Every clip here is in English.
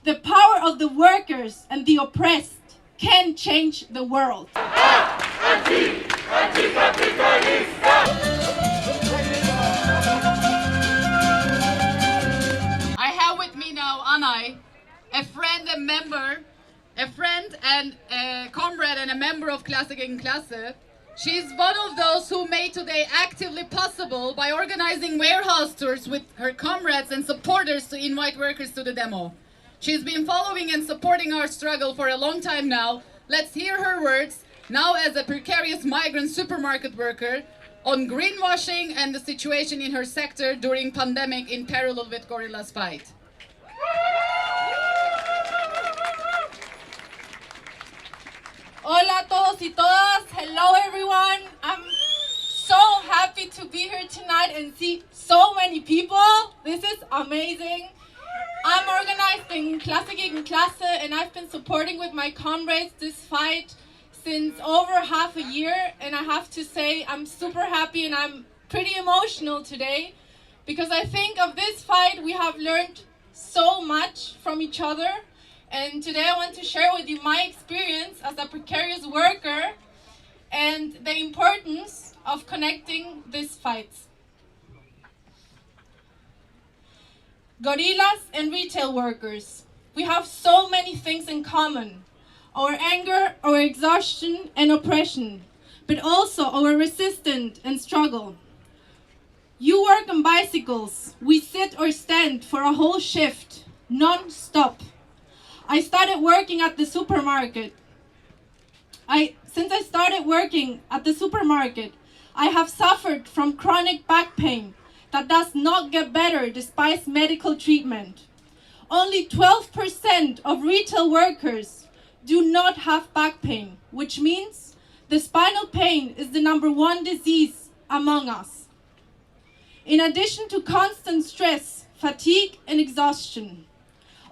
The power of the workers and the oppressed can change the world. I have with me now Anay, a friend and a comrade and a member of Klasse gegen Klasse. She's one of those who made today actively possible by organizing warehouse tours with her comrades and supporters to invite workers to the demo. She's been following and supporting our struggle for a long time now. Let's hear her words, now as a precarious migrant supermarket worker, on greenwashing and the situation in her sector during pandemic in parallel with Gorillas' fight. Hola a todos y todas. Hello everyone. I'm so happy to be here tonight and see so many people. This is amazing. I'm organizing Klasse gegen Klasse and I've been supporting with my comrades this fight since over half a year, and I have to say I'm super happy and I'm pretty emotional today because I think of this fight we have learned so much from each other. And today I want to share with you my experience as a precarious worker and the importance of connecting these fights. Gorillas and retail workers, we have so many things in common. Our anger, our exhaustion and oppression, but also our resistance and struggle. You work on bicycles, we sit or stand for a whole shift, non-stop. I started working at the supermarket. Since I started working at the supermarket, I have suffered from chronic back pain that does not get better despite medical treatment. Only 12% of retail workers do not have back pain, which means the spinal pain is the #1 disease among us. In addition to constant stress, fatigue and exhaustion,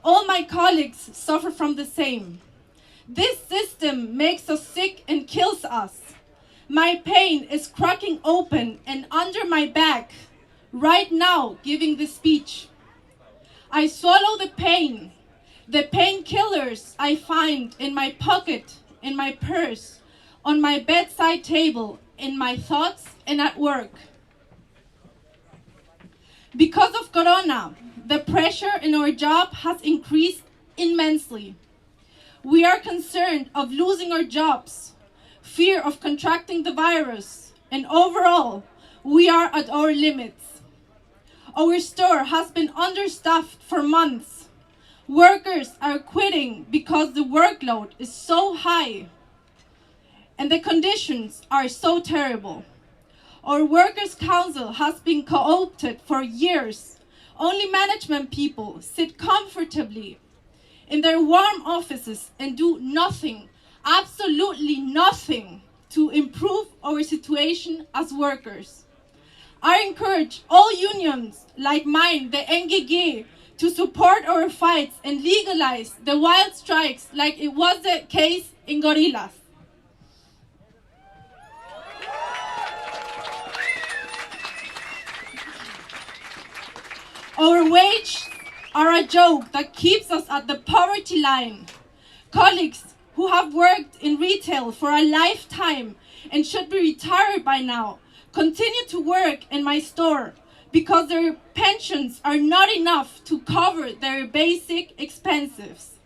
all my colleagues suffer from the same. This system makes us sick and kills us. My pain is cracking open and under my back, right now giving this speech. I swallow the painkillers I find in my pocket, in my purse, on my bedside table, in my thoughts and at work. Because of Corona, the pressure in our job has increased immensely. We are concerned of losing our jobs, fear of contracting the virus, and overall, we are at our limits. Our store has been understaffed for months. Workers are quitting because the workload is so high and the conditions are so terrible. Our workers' council has been co-opted for years. Only management people sit comfortably in their warm offices and do nothing, absolutely nothing, to improve our situation as workers. I encourage all unions like mine, the NGG, to support our fights and legalize the wild strikes like it was the case in Gorillas. Our wages are a joke that keeps us at the poverty line. Colleagues who have worked in retail for a lifetime and should be retired by now continue to work in my store because their pensions are not enough to cover their basic expenses.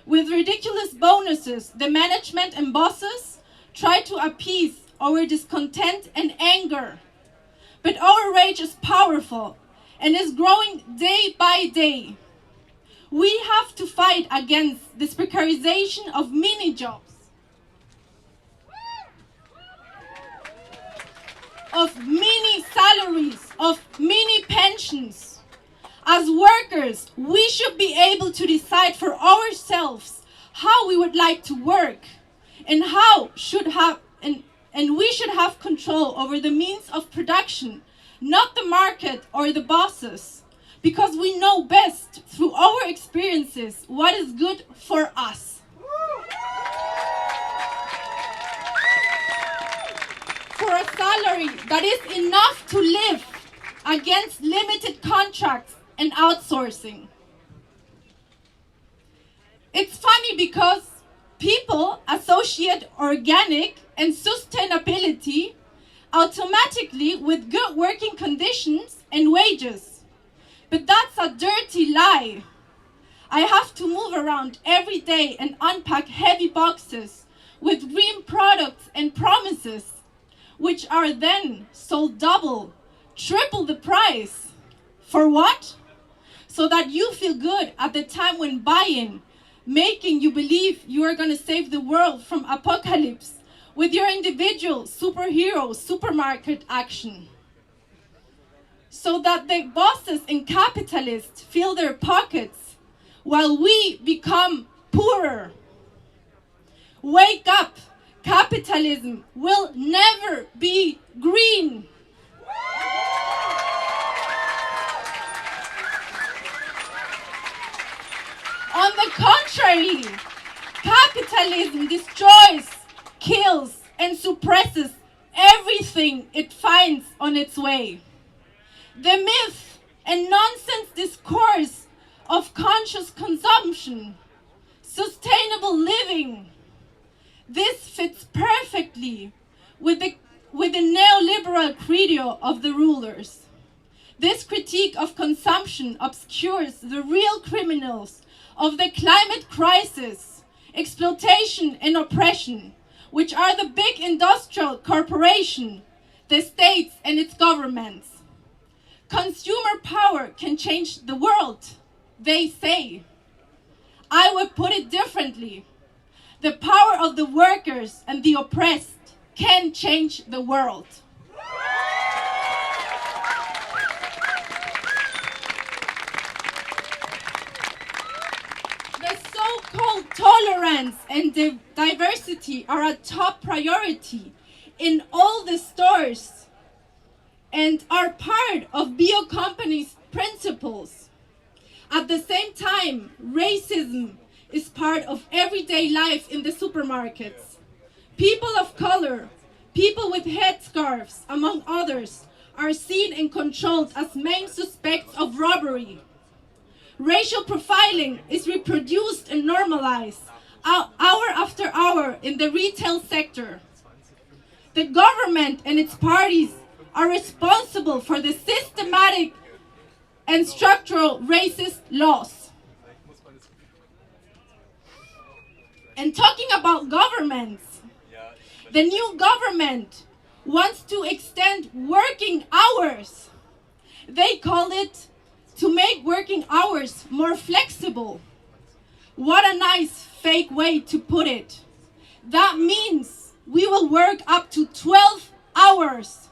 With ridiculous bonuses, the management and bosses try to appease our discontent and anger. But our rage is powerful and is growing day by day. We have to fight against this precarization of mini jobs, of mini salaries, of mini pensions. As workers, we should be able to decide for ourselves how we would like to work and we should have control over the means of production, not the market or the bosses, because we know best through our experiences what is good for us. For a salary that is enough to live against limited contracts and outsourcing. It's funny because people associate organic and sustainability automatically with good working conditions and wages. But that's a dirty lie. I have to move around every day and unpack heavy boxes with green products and promises, which are then sold double, triple the price. For what? So that you feel good at the time when buying, making you believe you are going to save the world from apocalypse with your individual superhero supermarket action. So that the bosses and capitalists fill their pockets while we become poorer. Wake up! Capitalism will never be green. On the contrary, capitalism destroys, kills, and suppresses everything it finds on its way. The myth and nonsense discourse of conscious consumption, sustainable living, this fits perfectly with the neoliberal credo of the rulers. This critique of consumption obscures the real criminals of the climate crisis, exploitation and oppression, which are the big industrial corporation, the states and its governments. Consumer power can change the world, they say. I would put it differently. The power of the workers and the oppressed can change the world. The so-called tolerance and diversity are a top priority in all the stores and are part of bio companies' principles. At the same time, racism is part of everyday life in the supermarkets. People of color, people with headscarves, among others, are seen and controlled as main suspects of robbery. Racial profiling is reproduced and normalized hour after hour in the retail sector. The government and its parties are responsible for the systematic and structural racist laws. And talking about governments, the new government wants to extend working hours. They call it to make working hours more flexible. What a nice fake way to put it. That means we will work up to 12 hours.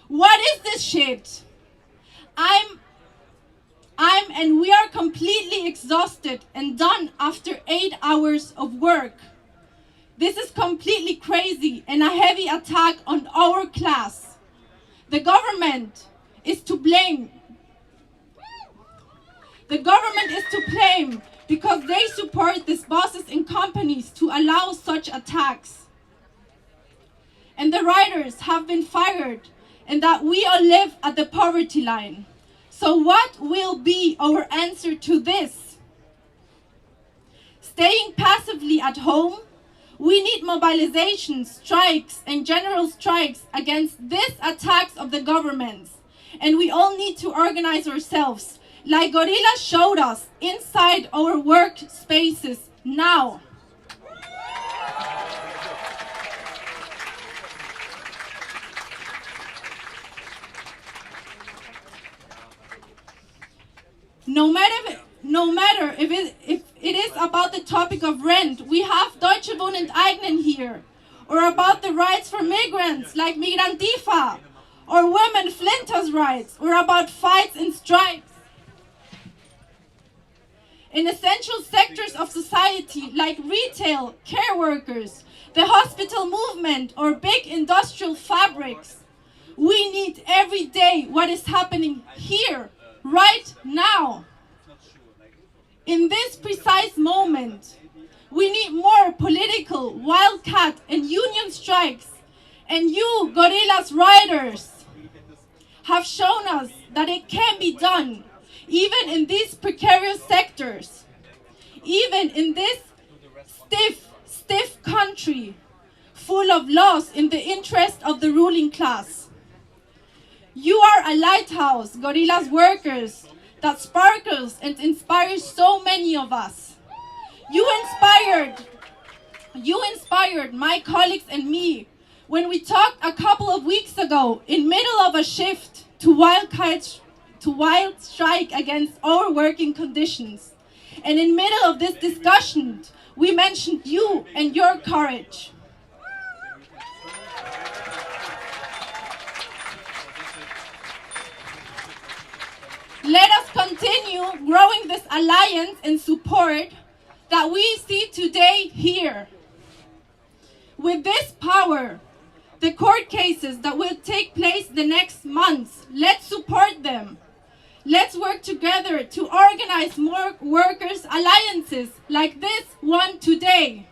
What is this shit? And we are completely exhausted and done after 8 hours of work. This is completely crazy and a heavy attack on our class. The government is to blame. The government is to blame because they support these bosses and companies to allow such attacks. And the writers have been fired and that we all live at the poverty line. So what will be our answer to this? Staying passively at home? We need mobilizations, strikes, and general strikes against these attacks of the governments. And we all need to organize ourselves, like Gorillas showed us, inside our workspaces now. No matter if it is about the topic of rent, we have Deutsche Wohnen Enteignen here, or about the rights for migrants like Migrantifa, or women Flinters' rights, or about fights and strikes. In essential sectors of society like retail, care workers, the hospital movement, or big industrial fabrics, we need every day what is happening here, right now. In this precise moment, we need more political, wildcat, and union strikes. And you, Gorillas riders, have shown us that it can be done, even in these precarious sectors. even in this stiff country, full of laws in the interest of the ruling class. You are a lighthouse, Gorillas Workers, that sparkles and inspires so many of us. You inspired my colleagues and me when we talked a couple of weeks ago in middle of a shift to wild strike against our working conditions. And in middle of this discussion, we mentioned you and your courage. Let us continue growing this alliance and support that we see today here. With this power, the court cases that will take place the next months, let's support them. Let's work together to organize more workers' alliances like this one today.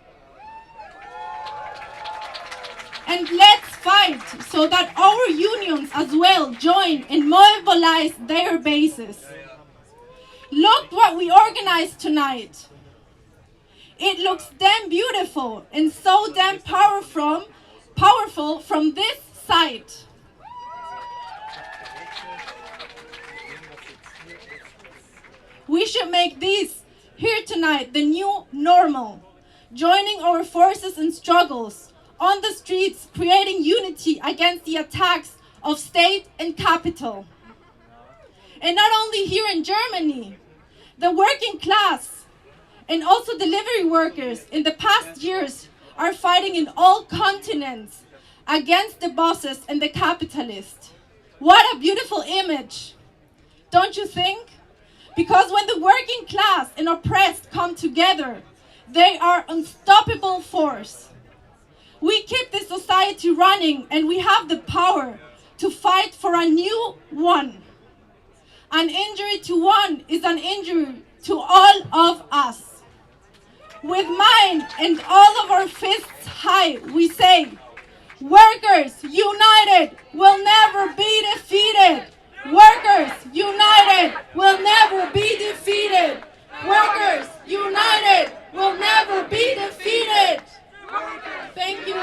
And let's fight so that our unions as well join and mobilize their bases. Look what we organized tonight. It looks damn beautiful and so damn powerful from this side. We should make this here tonight the new normal, joining our forces and struggles on the streets, creating unity against the attacks of state and capital. And not only here in Germany, the working class and also delivery workers in the past years are fighting in all continents against the bosses and the capitalists. What a beautiful image, don't you think? Because when the working class and oppressed come together, they are unstoppable force. We keep this society running and we have the power to fight for a new one. An injury to one is an injury to all of us. With mine and all of our fists high, we say, workers united will never be defeated. Workers united will never be defeated. Workers united will never be defeated. Thank you.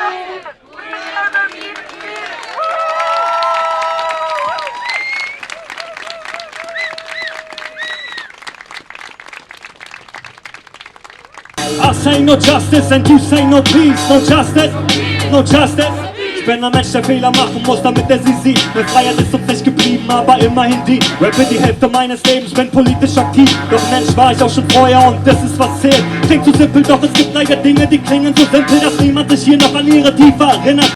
I say no justice and you say no peace. No justice, no justice. Ich bin ein Mensch, der Fehler machen muss, damit er sie sieht. Mehr Freiheit ist uns nicht geblieben, aber immerhin die. Rappe die Hälfte meines Lebens, bin politisch aktiv. Doch Mensch war ich auch schon vorher und das ist was zählt. Klingt zu simpel, doch es gibt leider Dinge, die klingen so simpel, dass niemand sich hier noch an ihre Tiefe erinnert.